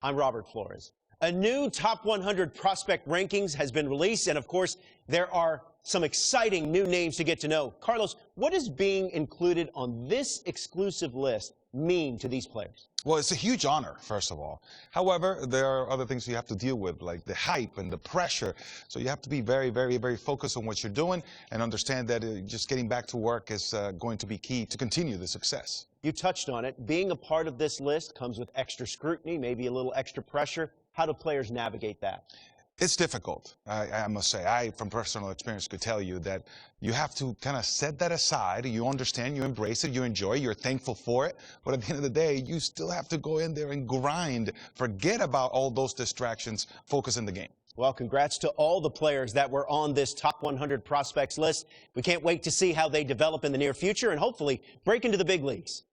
I'm Robert Flores. A new top 100 prospect rankings has been released, and of course, there are some exciting new names to get to know. Carlos, what does being included on this exclusive list mean to these players? Well, it's a huge honor, first of all. However, there are other things you have to deal with, like the hype and the pressure. So you have to be very, very, very focused on what you're doing and understand that just getting back to work is going to be key to continue the success. You touched on it. Being a part of this list comes with extra scrutiny, maybe a little extra pressure. How do players navigate that? It's difficult, I must say. I, from personal experience, could tell you that you have to kind of set that aside. You understand, you embrace it, you enjoy it, you're thankful for it. But at the end of the day, you still have to go in there and grind. Forget about all those distractions. Focus in the game. Well, congrats to all the players that were on this top 100 prospects list. We can't wait to see how they develop in the near future and hopefully break into the big leagues.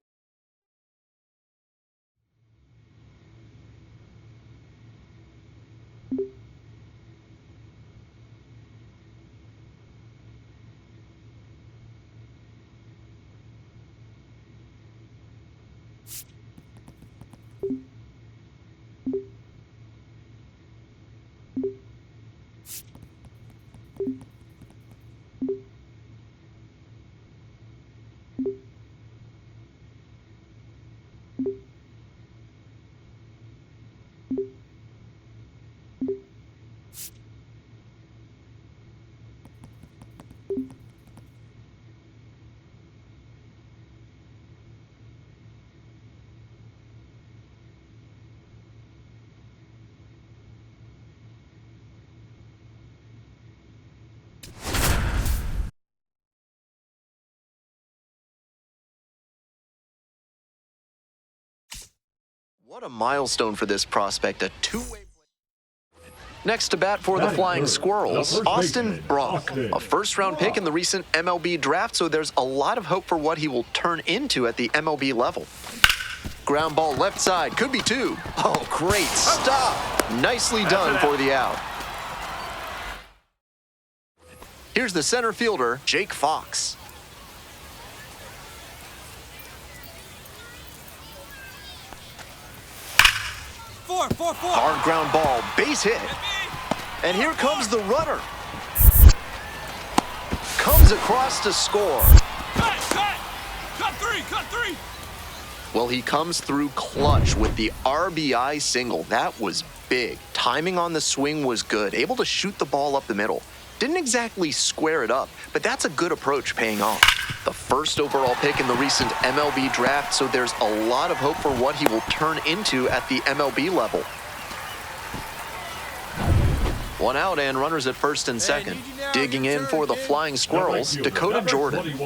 What a milestone for this prospect, a two-way. Next to bat for the Flying Squirrels, Austin Brock, a first-round pick in the recent MLB draft, so there's a lot of hope for what he will turn into at the MLB level. Ground ball left side, could be two. Oh, great stop. Nicely done for the out. Here's the center fielder, Jake Fox. Hard ground ball, base hit. And here comes the runner. Comes across to score. Cut three. Well, he comes through clutch with the RBI single. That was big. Timing on the swing was good. Able to shoot the ball up the middle. Didn't exactly square it up, but that's a good approach paying off. The first overall pick in the recent MLB draft, so there's a lot of hope for what he will turn into at the MLB level. One out and runners at first and second. Digging in for the Flying Squirrels, Dakota Jordan.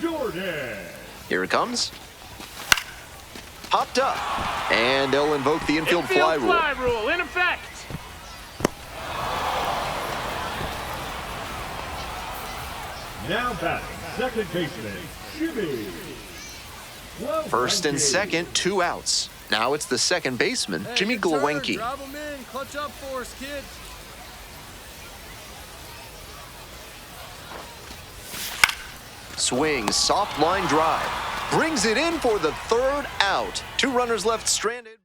Jordan. Here it comes. Popped up. And they'll invoke the infield fly rule. rule in effect. Now batting, second baseman, Jimmy. First and second, 2 outs. Now it's the second baseman, Jimmy Glowinski. Drive them in. Clutch up for us, kid. Swing, soft line drive. Brings it in for the 3rd out. 2 runners left stranded.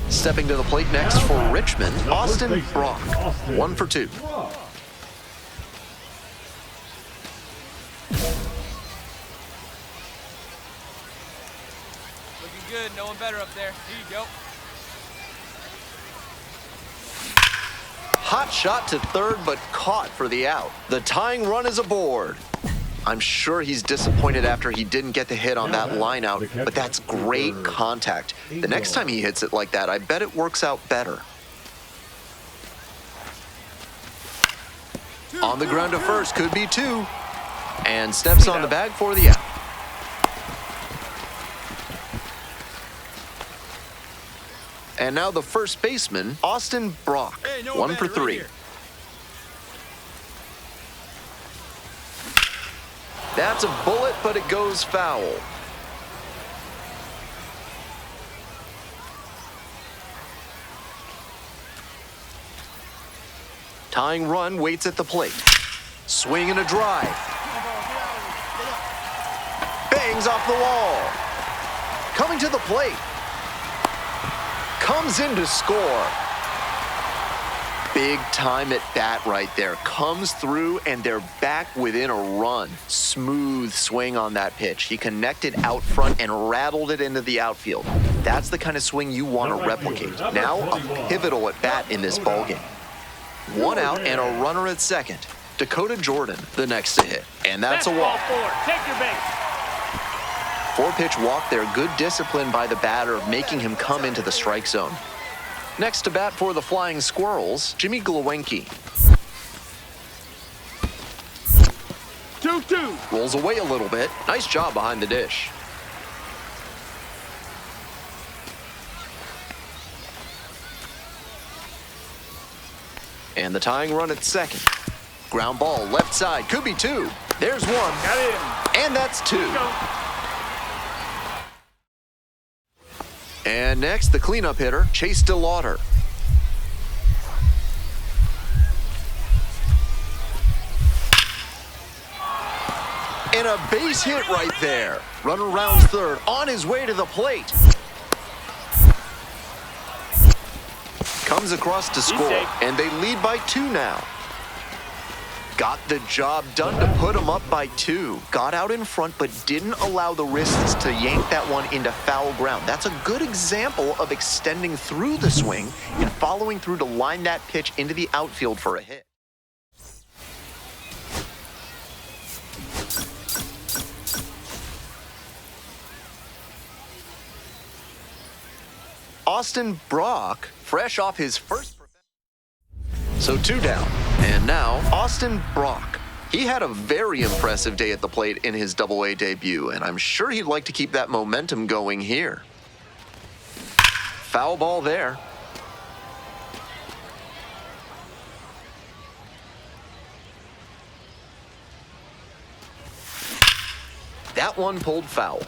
Stepping to the plate next for Richmond, Austin Brock. 1 for 2. Looking good. No one better up there. Here you go. Hot shot to third, but caught for the out. The tying run is aboard. I'm sure he's disappointed after he didn't get the hit on that line out, but that's great contact. The next time he hits it like that, I bet it works out better. On the ground to first, could be 2. And steps on the bag for the out. And now the first baseman, Austin Brock. 1 for 3. That's a bullet, but it goes foul. Tying run waits at the plate. Swing and a drive. Bangs off the wall. Coming to the plate. Comes in to score. Big time at bat right there. Comes through and they're back within a run. Smooth swing on that pitch. He connected out front and rattled it into the outfield. That's the kind of swing you want to replicate. Now a pivotal at bat in this ballgame. 1 out and a runner at second. Dakota Jordan, the next to hit. And that's a walk. Take your base. 4-pitch walk there. Good discipline by the batter, making him come into the strike zone. Next to bat for the Flying Squirrels, Jimmy Glowinski. 2-2. Rolls away a little bit. Nice job behind the dish. And the tying run at second. Ground ball left side, could be 2. There's 1. Got him. And that's 2. Go. And next, the cleanup hitter, Chase DeLauder. And a base hit right there. Runner rounds third, on his way to the plate. Comes across to score, and they lead by 2 now. Got the job done to put him up by 2. Got out in front, but didn't allow the wrists to yank that one into foul ground. That's a good example of extending through the swing and following through to line that pitch into the outfield for a hit. Austin Brock, fresh off his first. So 2 down. And now, Austin Brock. He had a very impressive day at the plate in his Double-A debut, and I'm sure he'd like to keep that momentum going here. Foul ball there. That one pulled foul.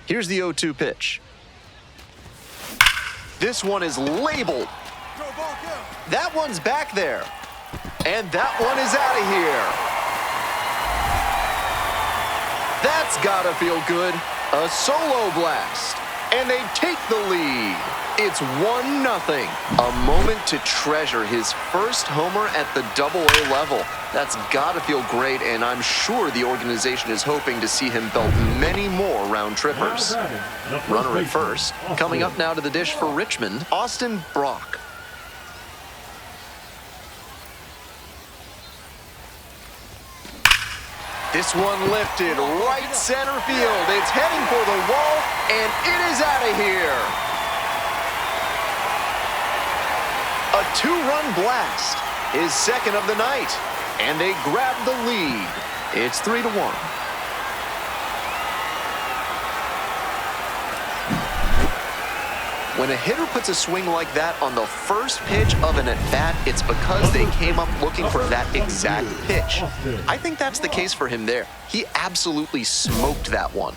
Here's the 0-2 pitch. This one is labeled. That one's back there. And that one is out of here. That's gotta feel good. A solo blast. And they take the lead. It's 1-0. A moment to treasure, his first homer at the Double-A level. That's gotta feel great, and I'm sure the organization is hoping to see him belt many more round trippers. Runner at first. Coming up now to the dish for Richmond, Austin Brock. This one lifted right center field. It's heading for the wall, and it is out of here. A A two-run blast, his second of the night, and they grab the lead. It's 3-1. When a hitter puts a swing like that on the first pitch of an at-bat, it's because they came up looking for that exact pitch. I think that's the case for him there. He absolutely smoked that one.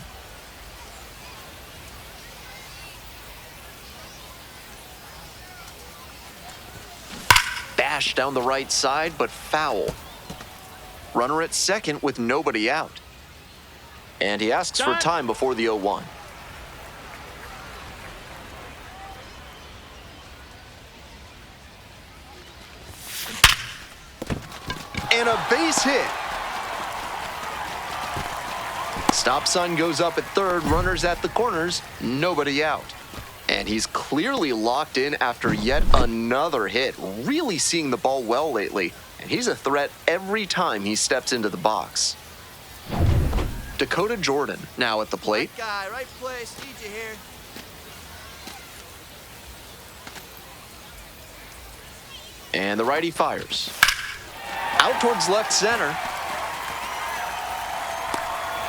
Bash down the right side, but foul. Runner at second with nobody out. And he asks for time before the 0-1. And a base hit. Stop sign goes up at third, runners at the corners, nobody out. And he's clearly locked in after yet another hit, really seeing the ball well lately. And he's a threat every time he steps into the box. Dakota Jordan now at the plate. Right guy, right place, need you here. And the righty fires. Out towards left center.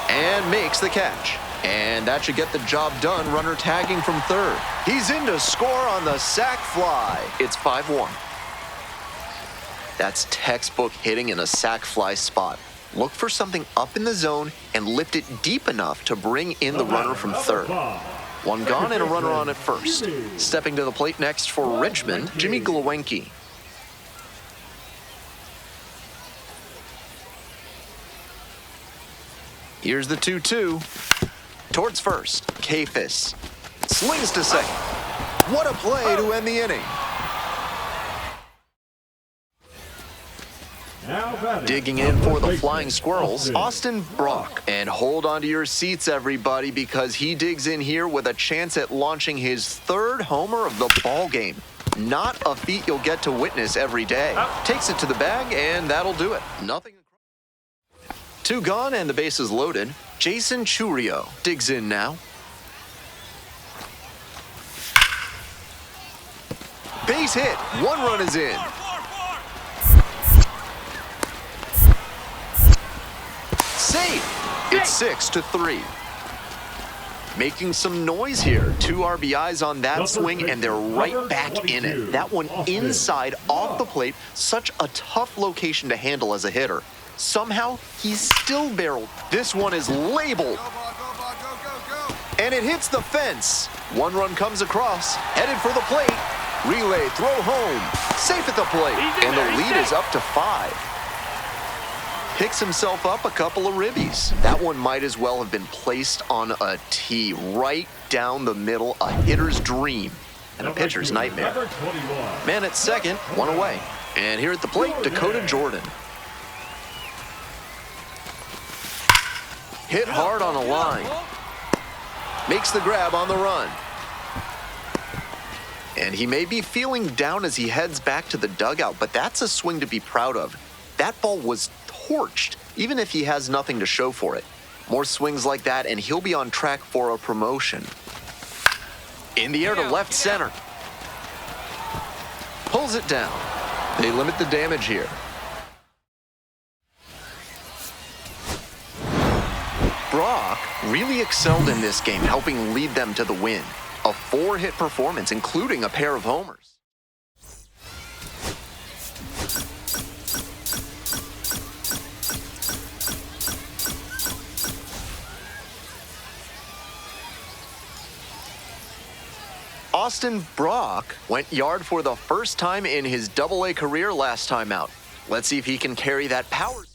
And makes the catch. And that should get the job done. Runner tagging from third. He's in to score on the sac fly. It's 5-1. That's textbook hitting in a sac fly spot. Look for something up in the zone and lift it deep enough to bring in the runner from third. One gone and a runner on at first. Stepping to the plate next for Richmond, Jimmy Glowinski. Here's the 2-2. Towards first, Kafis. Slings to second. What a play to end the inning. Digging in for the Flying Squirrels, Austin Brock. And hold on to your seats, everybody, because he digs in here with a chance at launching his third homer of the ball game. Not a feat you'll get to witness every day. Takes it to the bag, and that'll do it. Nothing. Two gone, and the base is loaded. Jason Churio digs in now. Base hit. One run is in. Safe. It's 6-3. Making some noise here. 2 RBIs on that swing, and they're right back in it. That one inside, off the plate. Such a tough location to handle as a hitter. Somehow, he's still barreled. This one is labeled. And it hits the fence. One run comes across, headed for the plate. Relay, throw home. Safe at the plate. And the lead is up to 5. Picks himself up a couple of ribbies. That one might as well have been placed on a tee right down the middle. A hitter's dream and a pitcher's nightmare. Man at second, one away. And here at the plate, Dakota Jordan. Hit hard on a line. Makes the grab on the run. And he may be feeling down as he heads back to the dugout, but that's a swing to be proud of. That ball was torched, even if he has nothing to show for it. More swings like that, and he'll be on track for a promotion. In the air to left center. Pulls it down. They limit the damage here. Brock really excelled in this game, helping lead them to the win. A 4-hit performance, including a pair of homers. Austin Brock went yard for the first time in his Double-A career last time out. Let's see if he can carry that power surge.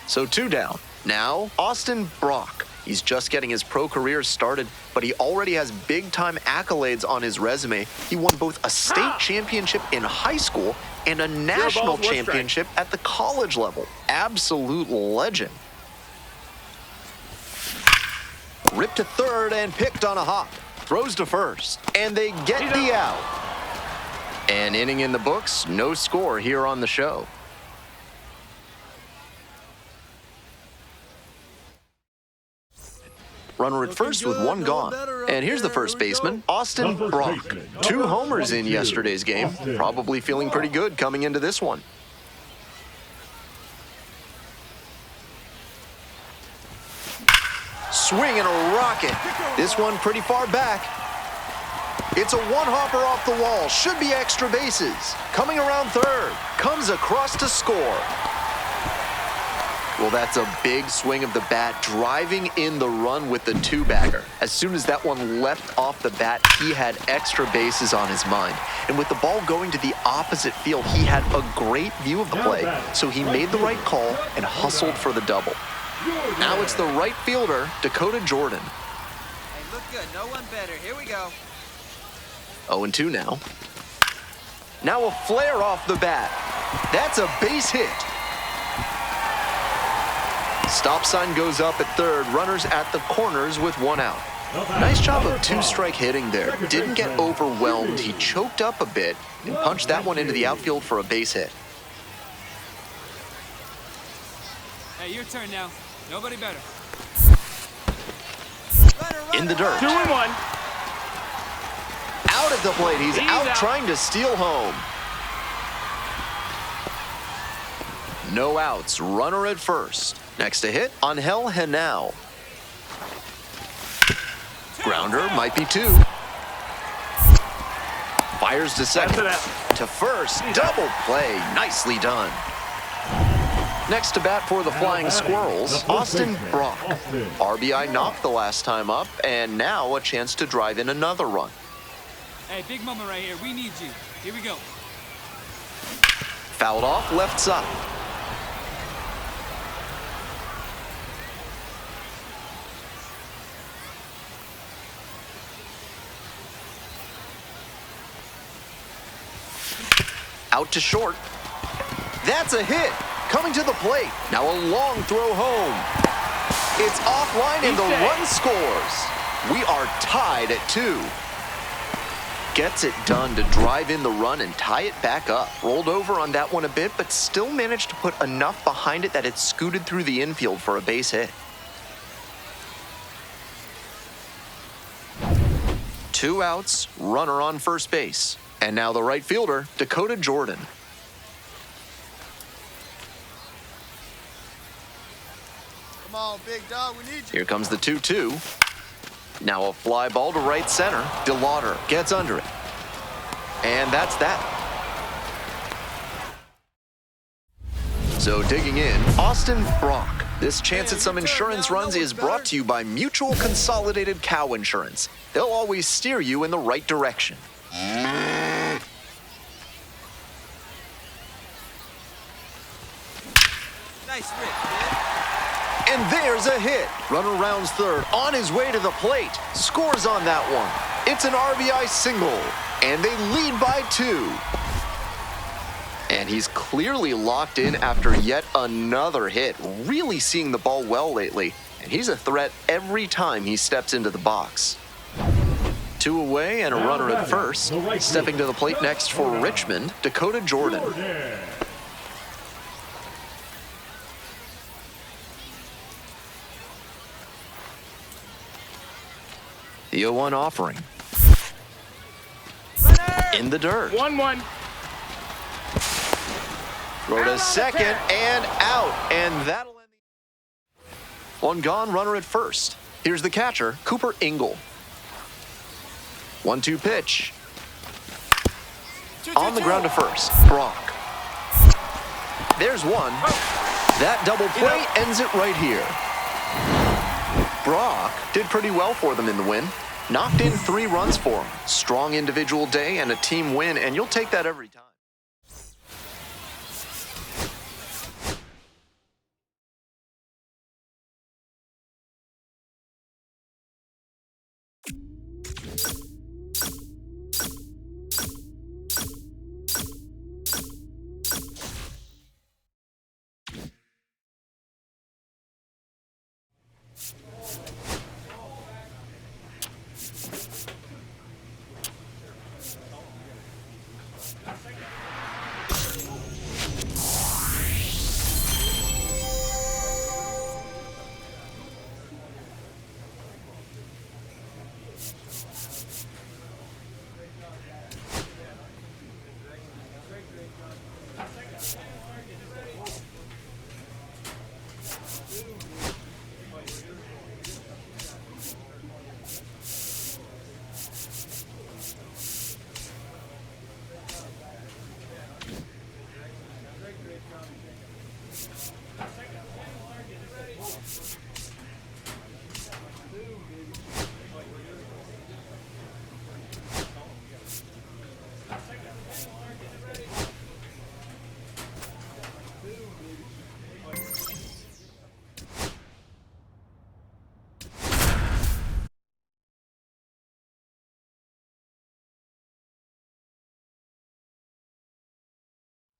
So 2 down. Now, Austin Brock. He's just getting his pro career started, but he already has big-time accolades on his resume. He won both a state championship in high school and a national championship at the college level. Absolute legend. Ripped to third and picked on a hop. Throws to first, and they get the out. An inning in the books, no score here on the show. Runner at first with 1 gone. And here's the first baseman, Austin Brock. 2 homers in yesterday's game. Probably feeling pretty good coming into this one. Swing and a rocket. This one pretty far back. It's a one-hopper off the wall. Should be extra bases. Coming around third. Comes across to score. Well, that's a big swing of the bat, driving in the run with the 2-bagger. As soon as that one leapt off the bat, he had extra bases on his mind. And with the ball going to the opposite field, he had a great view of the play. So he made the right call and hustled for the double. Now it's the right fielder, Dakota Jordan. Hey, look good. No one better. Here we go. 0-2 now. Now a flare off the bat. That's a base hit. Stop sign goes up at third. Runners at the corners with 1 out. Nice job of 2-strike hitting there. Didn't get overwhelmed. He choked up a bit and punched that one into the outfield for a base hit. Hey, your turn now. Nobody better. In the dirt. 2-1. Out at the plate. He's out trying to steal home. No outs. Runner at first. Next to hit, Angel Henao. Grounder might be 2. Fires to second. To first. Double play. Nicely done. Next to bat for the Flying Squirrels, Austin Brock. RBI knocked the last time up, and now a chance to drive in another run. Hey, big moment right here. We need you. Here we go. Fouled off left side. Out to short. That's a hit. Coming to the plate. Now a long throw home. It's offline and the run scores. We are tied at 2. Gets it done to drive in the run and tie it back up. Rolled over on that one a bit, but still managed to put enough behind it that it scooted through the infield for a base hit. 2 outs, runner on first base. And now the right fielder, Dakota Jordan. Come on, big dog. We need you. Here comes the 2-2. Now a fly ball to right center. DeLauder gets under it. And that's that. So digging in, Austin Brock. This chance at some insurance runs is brought to you by Mutual Consolidated Cow Insurance. They'll always steer you in the right direction. Nice rip, kid. And there's a hit. Runner rounds third, on his way to the plate. Scores on that one. It's an RBI single, and they lead by 2. And he's clearly locked in after yet another hit. Really seeing the ball well lately, and he's a threat every time he steps into the box. 2 away and a runner at first. Stepping to the plate next for Richmond, Dakota Jordan. The 0-1 offering. In the dirt. 1-1. Throw to second and out. And that'll end the... 1 gone, runner at first. Here's the catcher, Cooper Ingle. 1-2 pitch. On the ground to first, Brock. There's one. That double play ends it right here. Brock did pretty well for them in the win. Knocked in 3 runs for him. Strong individual day and a team win, and you'll take that every time.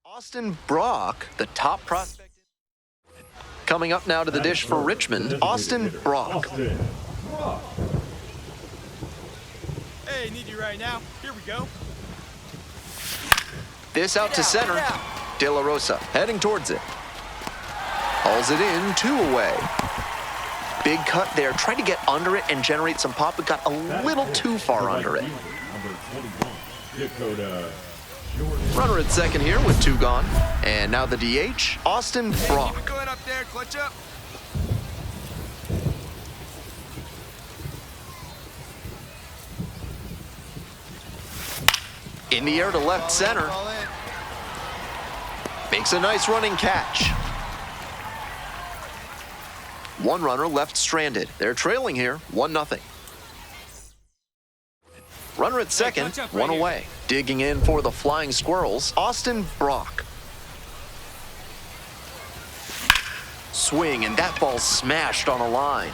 Austin Brock, the top prospect. Coming up now to the dish for Richmond, Austin Brock. Austin Brock. Hey, need you right now. Here we go. This out to center. De La Rosa heading towards it. Hauls it in, 2 away. Big cut there, tried to get under it and generate some pop, but got a little too far under it. Number 21, Dakota Jordan. Runner at second here with 2 gone. And now the DH, Austin Hey, Brock. keep it going up there. Clutch up. In the air to left center. Ball in. Makes a nice running catch. 1 runner left stranded. They're trailing here, 1-0. Runner at second, clutch up 1 right away. Digging in for the Flying Squirrels, Austin Brock. Swing, and that ball smashed on a line.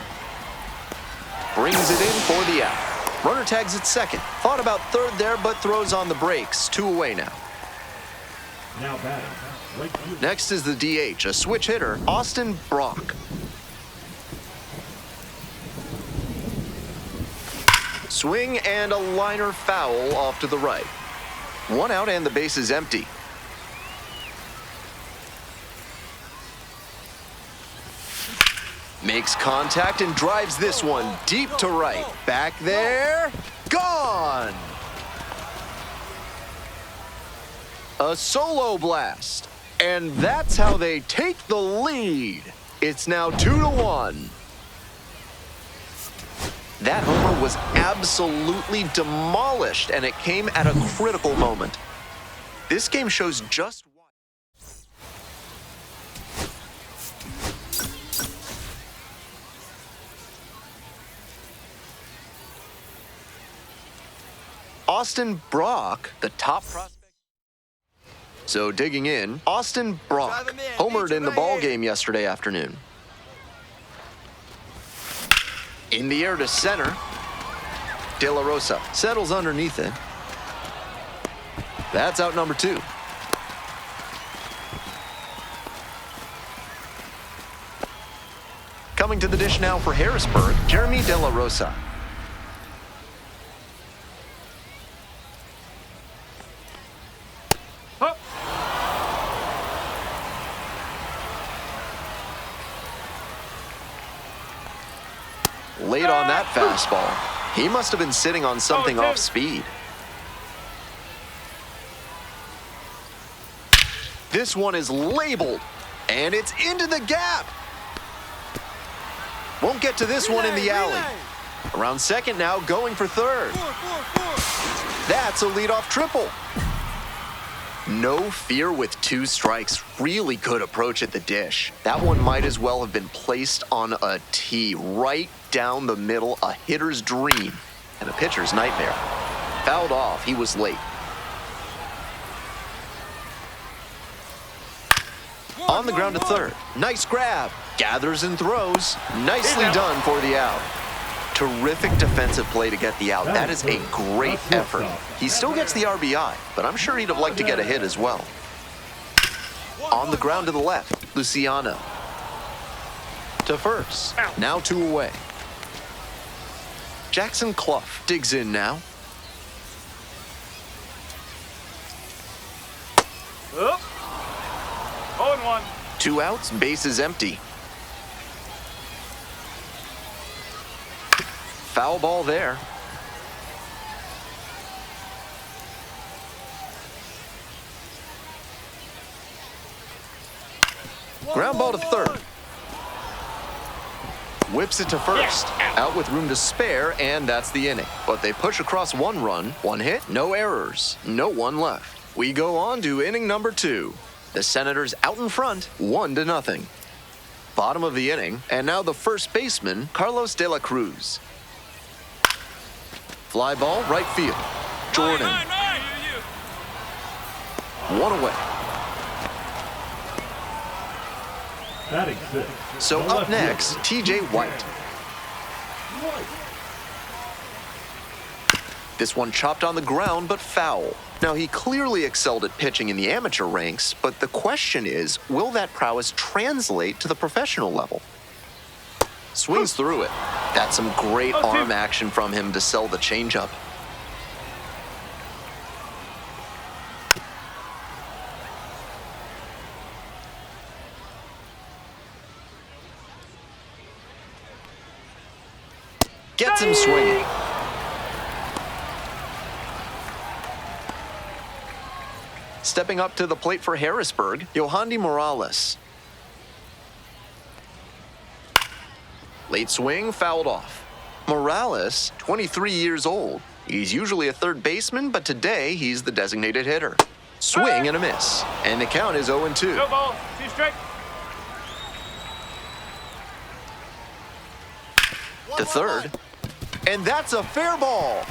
Brings it in for the out. Runner tags at second. Thought about third there, but throws on the brakes. 2 away now. Now batting, right field. Next is the DH, a switch hitter, Austin Brock. Swing and a liner foul off to the right. 1 out and the base is empty. Makes contact and drives this one deep to right. Back there, gone! A solo blast. And that's how they take the lead. It's now 2-1. That homer was absolutely demolished, and it came at a critical moment. This game shows just what. Austin Brock, the top prospect. So digging in, Austin Brock, Drive him in. homered in the Right ball here. game yesterday afternoon. In the air to center. De La Rosa settles underneath it. That's out number 2. Coming to the dish now for Harrisburg, Jeremy De La Rosa. Late on that fastball. He must have been sitting on something off speed. This one is labeled, and it's into the gap. Won't get to this one in the alley. Around second now, going for third. That's a leadoff triple. No fear with 2 strikes. Really good approach at the dish. That one might as well have been placed on a tee right down the middle, a hitter's dream and a pitcher's nightmare. Fouled off, he was late. On the ground to third. Nice grab. Gathers and throws. Nicely done for the out. Terrific defensive play to get the out. That is a great effort. He still gets the RBI, but I'm sure he'd have liked to get a hit as well. On the ground to the left, Luciano. To first. Now 2 away. Jackson Clough digs in now. Up. 0-1. 2 outs, base is empty. Foul ball there. Ground ball to third. Whips it to first. Out with room to spare, and that's the inning. But they push across 1 run, 1 hit, no errors, no 1 left. We go on to inning number 2. The Senators out in front, 1-0. Bottom of the inning, and now the first baseman, Carlos De La Cruz. Fly ball, right field. Jordan. 1 away. Batting 6. So up next, TJ White. This one chopped on the ground, but foul. Now, he clearly excelled at pitching in the amateur ranks, but the question is, will that prowess translate to the professional level? Swings through it. That's some great arm action from him to sell the changeup. Gets him swinging. Stepping up to the plate for Harrisburg, Yohandy Morales. Late swing, fouled off. Morales, 23 years old. He's usually a third baseman, but today he's the designated hitter. Swing and a miss. And the count is 0-2. Go ball, 2 strike. To third. And that's a fair ball.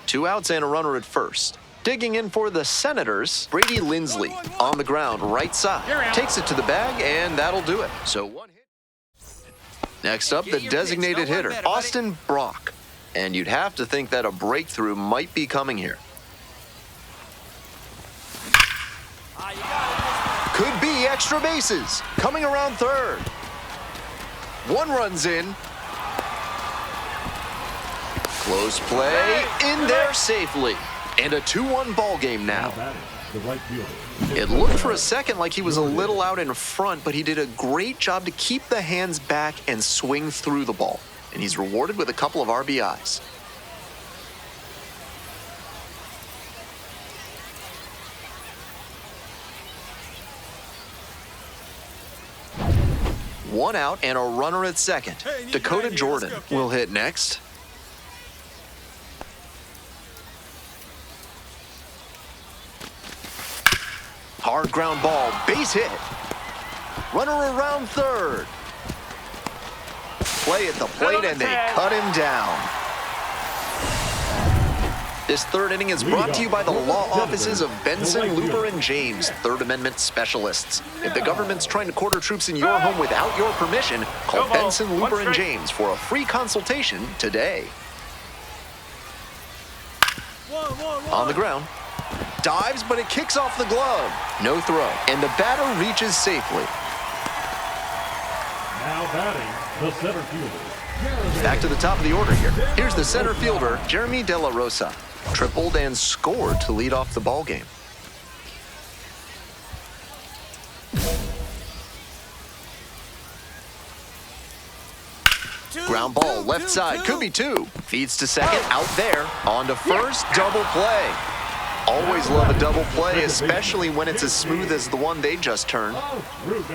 Two outs and a runner at first. Digging in for the Senators, Brady Lindsley on the ground, right side. Takes it to the bag, and that'll do it. So 1 hit. Next up, the designated hitter, Austin Brock. And you'd have to think that a breakthrough might be coming here. Could be extra bases. Coming around third. 1 runs in. Close play, in there safely. And a 2-1 ball game now. The right fielder. It looked for a second like he was a little out in front, but he did a great job to keep the hands back and swing through the ball. And he's rewarded with a couple of RBIs. One out and a runner at second. Dakota Jordan will hit next. Hard ground ball, base hit. Runner around third. Play at the plate and they cut him down. This third inning is brought to you by the law offices of Benson, Looper, and James, Third Amendment specialists. If the government's trying to quarter troops in your home without your permission, call Benson, Looper, and James for a free consultation today. On the ground. Dives, but it kicks off the glove. No throw, and the batter reaches safely. Now batting, the center fielder. Back to the top of the order here. Here's the center fielder, Jeremy De La Rosa. Tripled and scored to lead off the ball game. Ground ball, left side, could be 2. Feeds to second, out there. On to first, double play. Always love a double play, especially when it's as smooth as the one they just turned.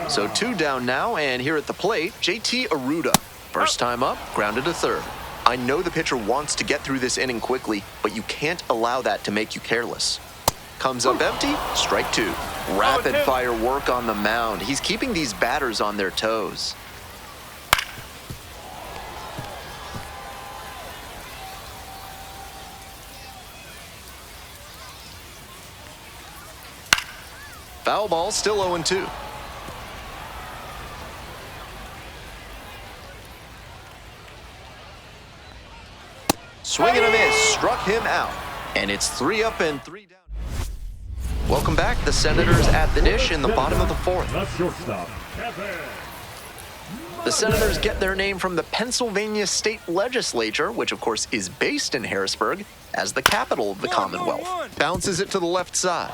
So 2 down now, and here at the plate, JT Aruda. First time up, grounded to third. I know the pitcher wants to get through this inning quickly, but you can't allow that to make you careless. Comes up empty, strike 2. Rapid fire work on the mound. He's keeping these batters on their toes. Foul ball, still 0-2. Swing and a miss, struck him out. And it's 3 up and 3 down. Welcome back. The Senators at the dish in the bottom of the 4th. The shortstop, The Senators get their name from the Pennsylvania State Legislature, which of course is based in Harrisburg, as the capital of the Commonwealth. Bounces it to the left side.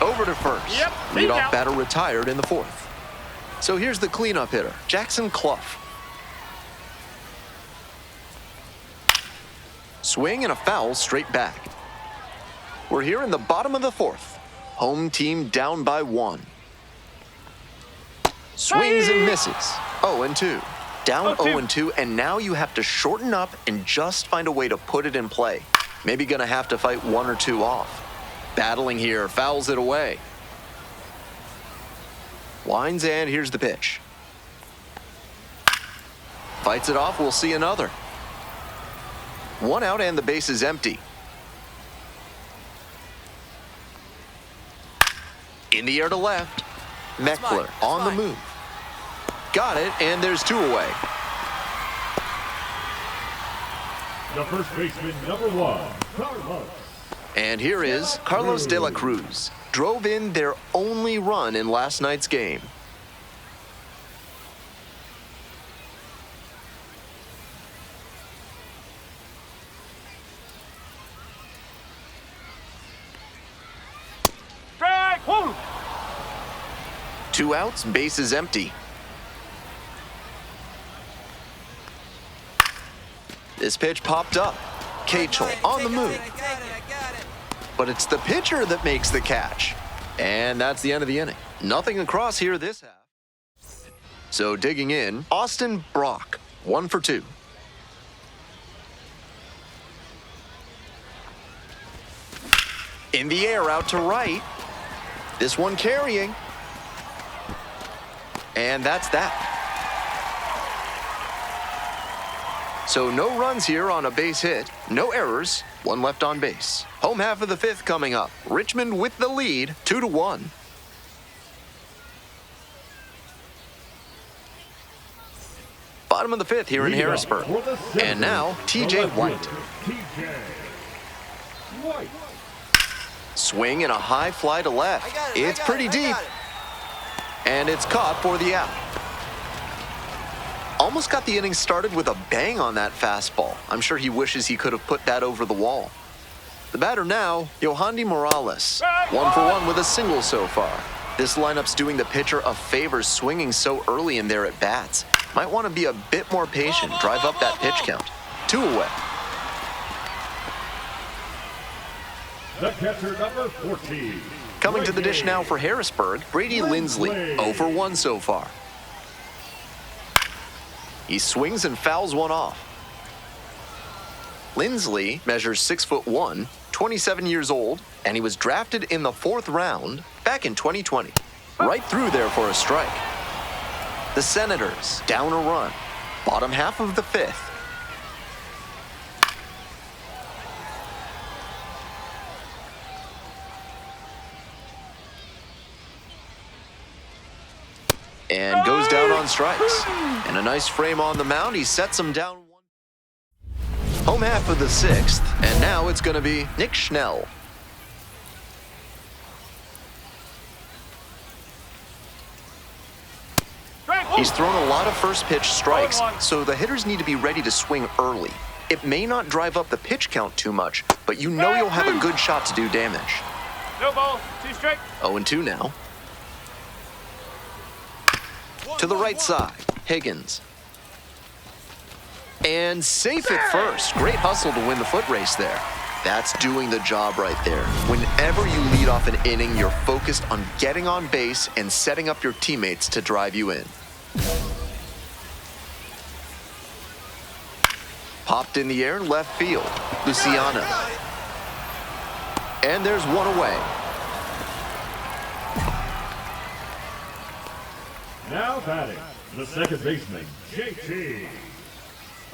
Over to first. Leadoff batter retired in the 4th. So here's the cleanup hitter, Jackson Clough. Swing and a foul straight back. We're here in the bottom of the 4th. Home team down by 1. Swings and misses. 0-2. Down 0-2, and now you have to shorten up and just find a way to put it in play. Maybe gonna have to fight 1 or 2 off. Battling here, fouls it away. Winds, and here's the pitch. Fights it off, we'll see another. 1 out and the base is empty. In the air to left. Meckler on the move. Got it, and there's 2 away. The first baseman, number 1, Carlos. And here is Carlos de la Cruz. Drove in their only run in last night's game. Strike! Woo! 2 outs, bases empty. This pitch popped up. Kachel on the move. But it's the pitcher that makes the catch. And that's the end of the inning. Nothing across here this half. So digging in, Austin Brock, 1 for 2. In the air out to right. This one carrying. And that's that. So no runs here on a base hit, no errors, 1 left on base. Home half of the 5th coming up. Richmond with the lead, 2-1. Bottom of the 5th here in Harrisburg. And now, T.J. White. Swing and a high fly to left. It's pretty deep. And it's caught for the out. Almost got the inning started with a bang on that fastball. I'm sure he wishes he could have put that over the wall. The batter now, Yohandy Morales. 1 for 1 with a single so far. This lineup's doing the pitcher a favor swinging so early in their at-bats. Might want to be a bit more patient, drive up that pitch count. 2 away. The catcher, number 14. Coming to the dish now for Harrisburg, Brady Lindsley. 0 for 1 so far. He swings and fouls one off. Lindsley measures 6'1", 27 years old, and he was drafted in the 4th round back in 2020. Right through there for a strike. The Senators down a run. Bottom half of the 5th. And goes down on strikes. And a nice frame on the mound. He sets him down 1. Home half of the 6th. And now it's going to be Nick Schnell. He's thrown a lot of first pitch strikes, so the hitters need to be ready to swing early. It may not drive up the pitch count too much, but you know you'll have a good shot to do damage. No ball, 2 strike. 0-2 now. To the right side, Higgins. And safe at first. Great hustle to win the foot race there. That's doing the job right there. Whenever you lead off an inning, you're focused on getting on base and setting up your teammates to drive you in. Popped in the air, left field. Luciano. And there's 1 away. Now batting, the second baseman, JT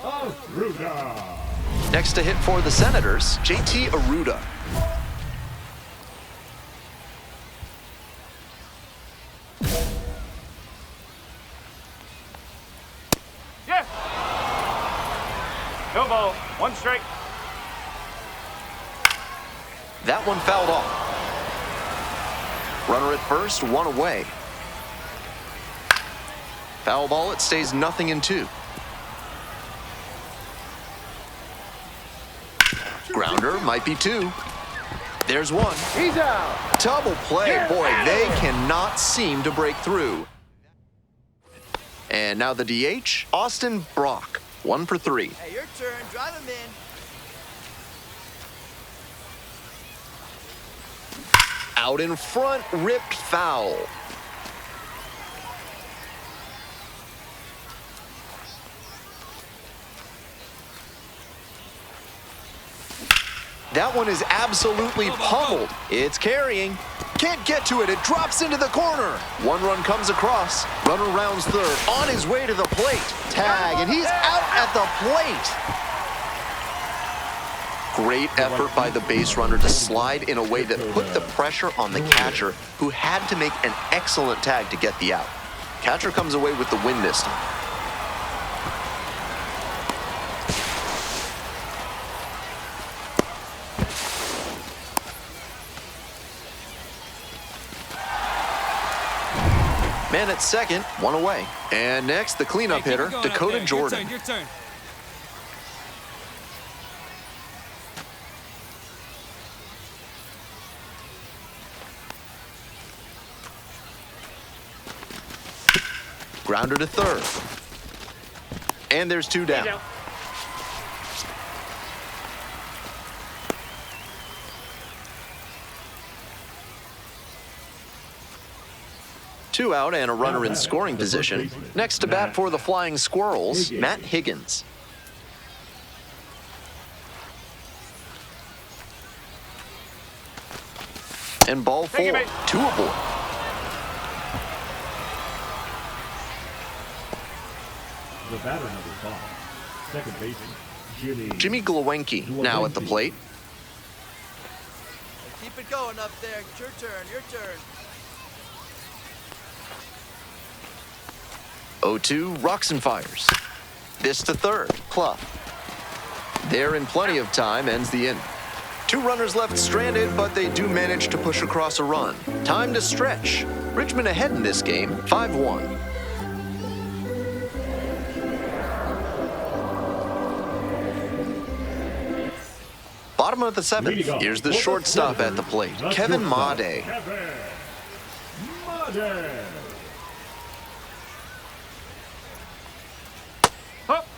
Arruda. Next to hit for the Senators, JT Arruda. Yes! No ball, 1 strike. That one fouled off. Runner at first, 1 away. Foul ball, it stays 0-2. Grounder might be 2. There's 1. He's out. Double play. Boy, they cannot seem to break through. And now the DH, Austin Brock. 1 for 3. Hey, your turn. Drive him in. Out in front, ripped foul. That one is absolutely pummeled. It's carrying. Can't get to it. It drops into the corner. 1 run comes across. Runner rounds third. On his way to the plate. Tag, and he's out at the plate. Great effort by the base runner to slide in a way that put the pressure on the catcher, who had to make an excellent tag to get the out. Catcher comes away with the win this time. Man at second, one away. And next, the cleanup hitter, Dakota Jordan. Your turn. Grounder to third. And there's two down. Two out and a runner in scoring position. Next to bat for the Flying Squirrels, Matt Higgins. And ball four, two aboard. The batter number 5, second baseman, Jimmy Glowinski now at the plate. Keep it going up there. It's your turn, your turn. 0-2, rocks and fires. This to third, Clough. There in plenty of time, ends the inning. Two runners left stranded, but they do manage to push across a run. Time to stretch. Richmond ahead in this game, 5-1. Bottom of the seventh, here's the shortstop at the plate, Kevin Made.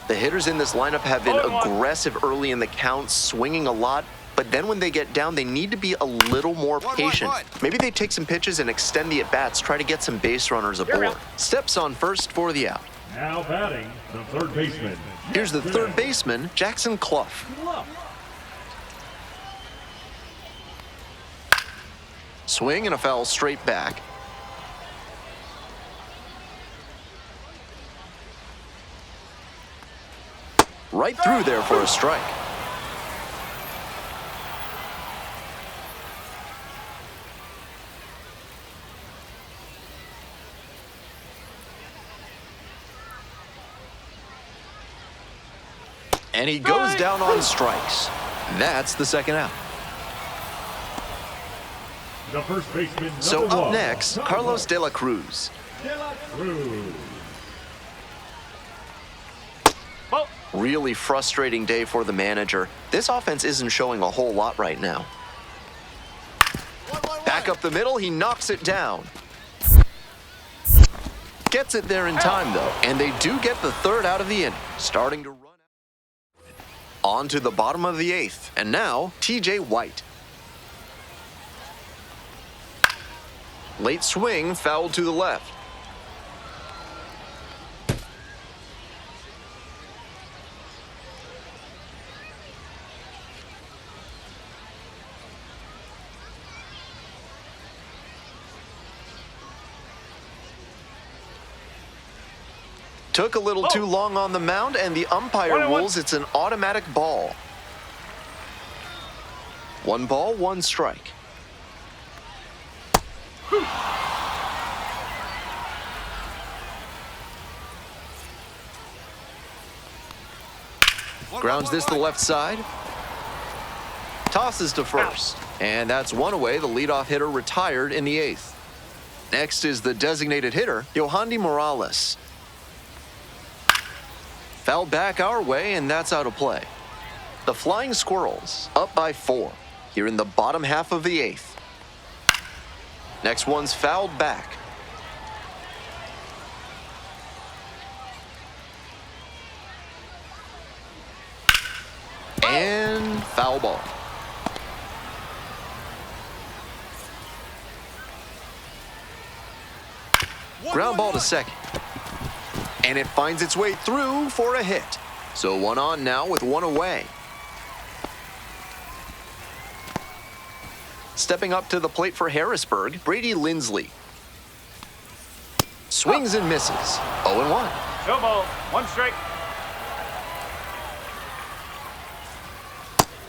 The hitters in this lineup have been aggressive early in the count, swinging a lot, but then when they get down, they need to be a little more patient. Maybe they take some pitches and extend the at-bats, try to get some base runners aboard. Steps on first for the out. Now batting, the third baseman. Here's the third baseman, Jackson Clough. Swing and a foul straight back. Right through there for a strike. And he goes down on strikes. That's the second out. The first baseman, So number up 1, next, Carlos De La Cruz. Really frustrating day for the manager. This offense isn't showing a whole lot right now. Back up the middle, he knocks it down. Gets it there in time, though, and they do get the third out of the inning, starting to run out. On to the bottom of the eighth, and now TJ White. Late swing, foul to the left. Took a little too long on the mound, and the umpire rules it's an automatic ball. 1 ball, 1 strike. Grounds this to the left side. Tosses to first. And that's 1 away. The leadoff hitter retired in the 8th. Next is the designated hitter, Yohandy Morales. Fouled back our way, and that's out of play. The Flying Squirrels up by 4 here in the bottom half of the 8th. Next one's fouled back. And foul ball. Ground ball to second. And it finds its way through for a hit. So 1 on now with 1 away. Stepping up to the plate for Harrisburg, Brady Lindsley. Swings and misses. 0-1. No ball. 1 strike.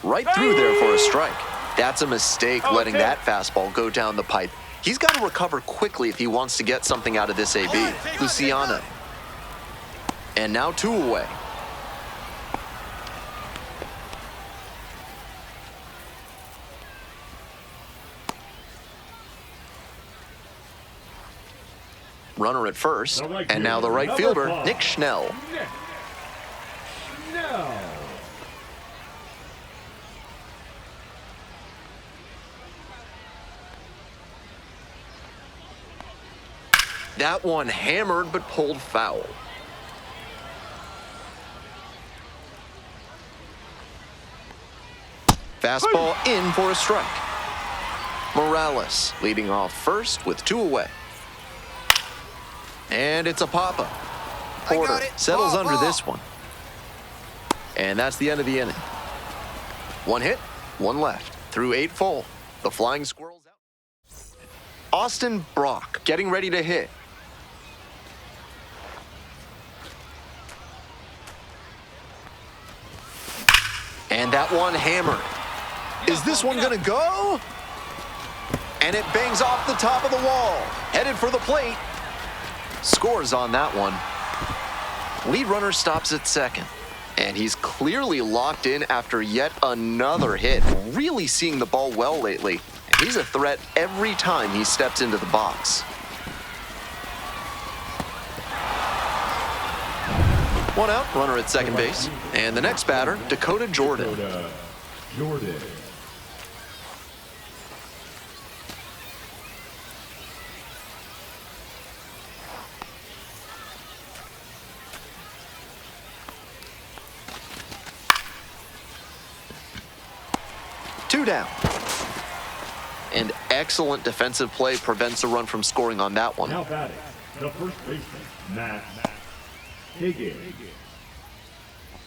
Right through there for a strike. That's a mistake letting that fastball go down the pipe. He's got to recover quickly if he wants to get something out of this AB. Luciano. And now 2 away. Runner at first, and now the right fielder, Nick Schnell. That one hammered but pulled foul. Fastball in for a strike. Morales leading off first with 2 away. And it's a pop-up. Porter settles under this one. And that's the end of the inning. 1 hit, 1 left. Through 8 full. The Flying Squirrels out. Austin Brock getting ready to hit. And that one hammered. Is this one gonna go? And it bangs off the top of the wall. Headed for the plate. Scores on that one. Lead runner stops at second. And he's clearly locked in after yet another hit. Really seeing the ball well lately. And he's a threat every time he steps into the box. 1 out, runner at second base. And the next batter, Dakota Jordan. Two down. And excellent defensive play prevents a run from scoring on that one. Now batting, the first baseman, Matt Higgins.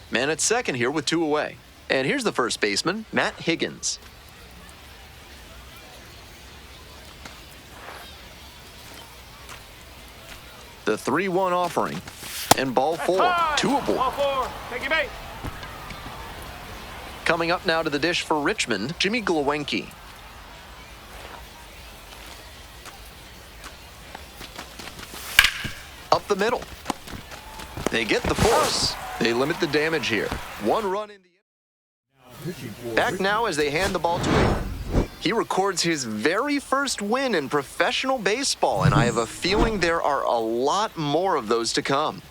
Man at second here with 2 away. And here's the first baseman, Matt Higgins. The 3-1 offering. And ball 4, 2 aboard. Ball 4, take your bait. Coming up now to the dish for Richmond, Jimmy Glowinski. Up the middle. They get the force. They limit the damage here. 1 run in the... Back now as they hand the ball to him. He records his very first win in professional baseball, and I have a feeling there are a lot more of those to come.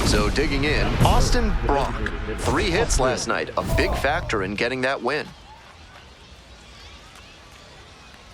So digging in, Austin Brock. 3 hits last night, a big factor in getting that win.